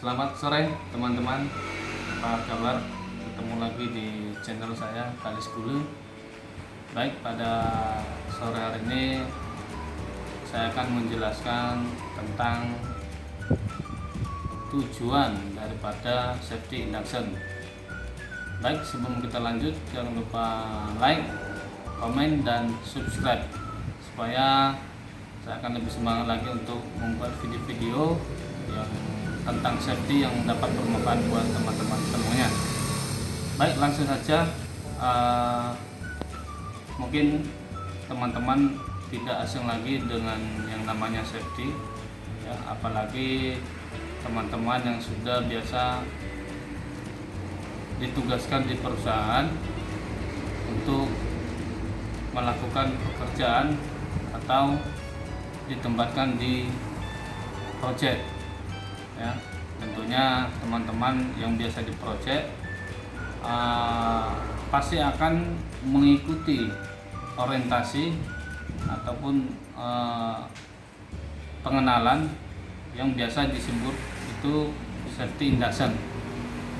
Selamat sore teman-teman, apa kabar? Ketemu lagi di channel saya Kalis Bulu. Baik, pada sore hari ini saya akan menjelaskan tentang tujuan daripada safety induction. Baik, sebelum kita lanjut jangan lupa like, komen, dan subscribe supaya saya akan lebih semangat lagi untuk membuat video-video yang tentang safety yang dapat bermanfaat buat teman-teman semuanya. Baik, langsung saja. Mungkin teman-teman tidak asing lagi dengan yang namanya safety, ya, apalagi teman-teman yang sudah biasa ditugaskan di perusahaan untuk melakukan pekerjaan atau ditempatkan di proyek, ya. Tentunya teman-teman yang biasa di proyek pasti akan mengikuti orientasi ataupun pengenalan yang biasa disebut itu safety induction.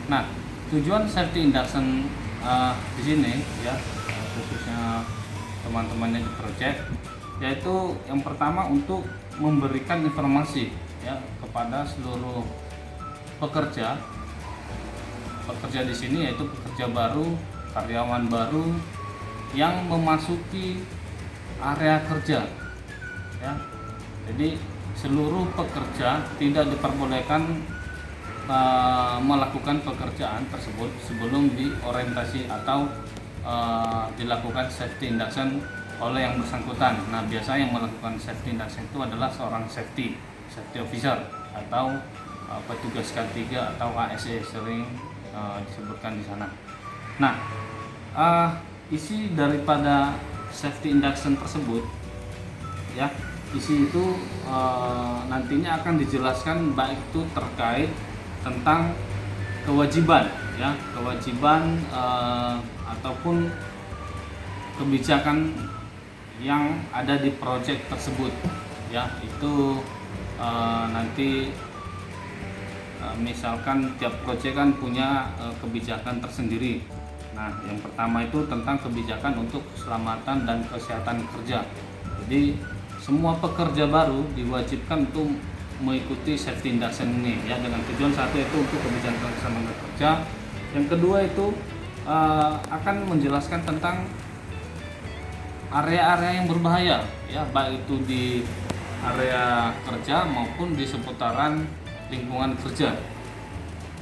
Nah, tujuan safety induction di sini, ya, khususnya teman-temannya di proyek, yaitu yang pertama untuk memberikan informasi, ya, kepada seluruh pekerja di sini, yaitu pekerja baru, karyawan baru yang memasuki area kerja, ya. Jadi seluruh pekerja tidak diperbolehkan melakukan pekerjaan tersebut sebelum diorientasi atau dilakukan safety induction oleh yang bersangkutan. Nah, biasa yang melakukan safety induction itu adalah seorang safety officer atau petugas K3 atau ASE sering disebutkan di sana. Nah, isi daripada safety induction tersebut, ya, isi itu nantinya akan dijelaskan baik itu terkait tentang kewajiban, ya, ataupun kebijakan yang ada di proyek tersebut, ya. Itu nanti misalkan tiap proyek kan punya kebijakan tersendiri. Nah, yang pertama itu tentang kebijakan untuk keselamatan dan kesehatan kerja. Jadi semua pekerja baru diwajibkan untuk mengikuti safety induction ini, ya, dengan tujuan satu itu untuk kebijakan keselamatan kerja. Yang kedua itu akan menjelaskan tentang area-area yang berbahaya, ya, baik itu di area kerja maupun di seputaran lingkungan kerja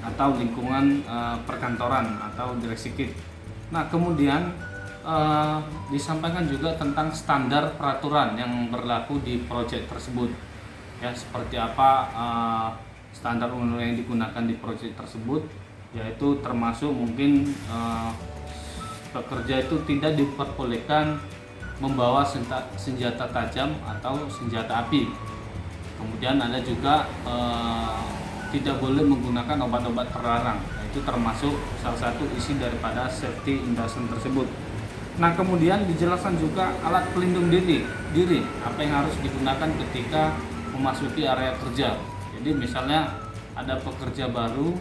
atau lingkungan perkantoran atau direksi KIT. Nah, kemudian disampaikan juga tentang standar peraturan yang berlaku di proyek tersebut, ya, seperti apa standar undang-undang yang digunakan di proyek tersebut, yaitu termasuk mungkin pekerja itu tidak diperbolehkan membawa senjata tajam atau senjata api. Kemudian ada juga tidak boleh menggunakan obat-obat terlarang. Nah, itu termasuk salah satu isi daripada safety induction tersebut. Nah, kemudian dijelaskan juga alat pelindung diri apa yang harus digunakan ketika memasuki area kerja. Jadi misalnya ada pekerja baru,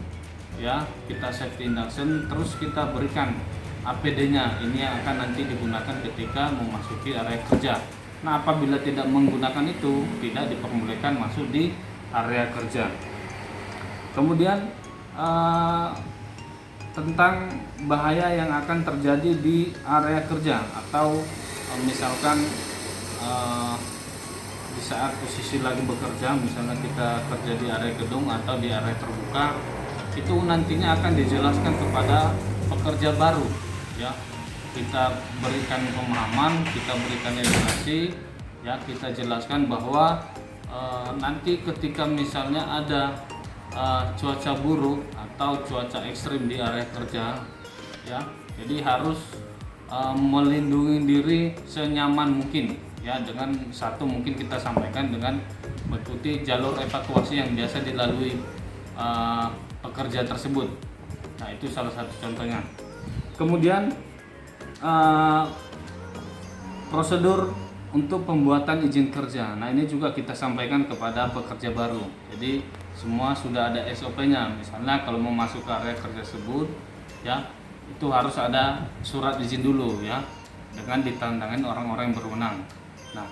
ya, kita safety induction, terus kita berikan APD-nya, ini yang akan nanti digunakan ketika memasuki area kerja. Nah, apabila tidak menggunakan itu, tidak diperbolehkan masuk di area kerja. Kemudian tentang bahaya yang akan terjadi di area kerja, atau misalkan di saat posisi lagi bekerja, misalnya kita kerja di area gedung atau di area terbuka, itu nantinya akan dijelaskan kepada pekerja baru, ya. Kita berikan pemahaman, kita berikan edukasi, ya, kita jelaskan bahwa nanti ketika misalnya ada cuaca buruk atau cuaca ekstrim di area kerja, ya, jadi harus melindungi diri senyaman mungkin, ya. Dengan satu, mungkin kita sampaikan dengan mengikuti jalur evakuasi yang biasa dilalui pekerja tersebut. Nah, itu salah satu contohnya. Kemudian prosedur untuk pembuatan izin kerja. Nah, ini juga kita sampaikan kepada pekerja baru. Jadi semua sudah ada SOP-nya. Misalnya kalau mau masuk ke area kerja tersebut, ya itu harus ada surat izin dulu ya, dengan ditandatangani orang-orang yang berwenang. Nah,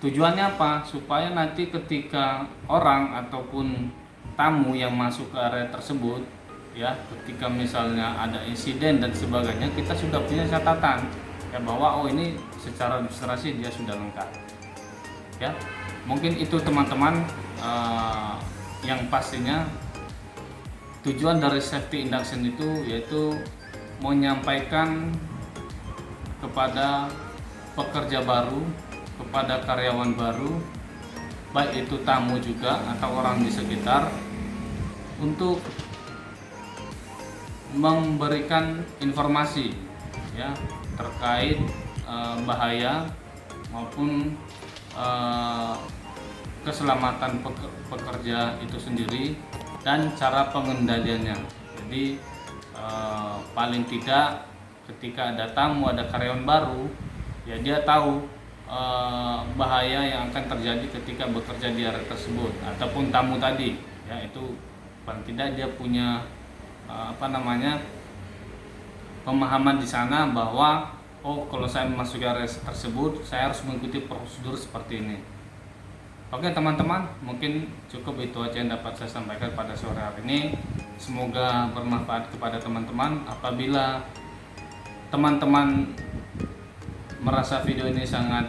tujuannya apa? Supaya nanti ketika orang ataupun tamu yang masuk ke area tersebut, ya, ketika misalnya ada insiden dan sebagainya, kita sudah punya catatan ya bahwa oh ini secara administrasi dia sudah lengkap. Ya, mungkin itu teman-teman yang pastinya tujuan dari safety induction itu yaitu menyampaikan kepada pekerja baru, kepada karyawan baru, baik itu tamu juga atau orang di sekitar, untuk memberikan informasi ya terkait bahaya maupun keselamatan pekerja itu sendiri dan cara pengendaliannya. Jadi paling tidak ketika ada tamu, ada karyawan baru, ya dia tahu bahaya yang akan terjadi ketika bekerja di area tersebut ataupun tamu tadi. Ya itu paling tidak dia punya pemahaman di sana bahwa oh kalau saya memasuki area tersebut saya harus mengikuti prosedur seperti ini. Oke teman-teman, mungkin cukup itu aja yang dapat saya sampaikan pada sore hari ini. Semoga bermanfaat kepada teman-teman. Apabila teman-teman merasa video ini sangat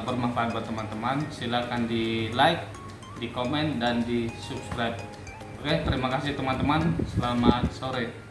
bermanfaat buat teman-teman, silakan di like, di komen, dan di subscribe. Oke, terima kasih teman-teman. Selamat sore.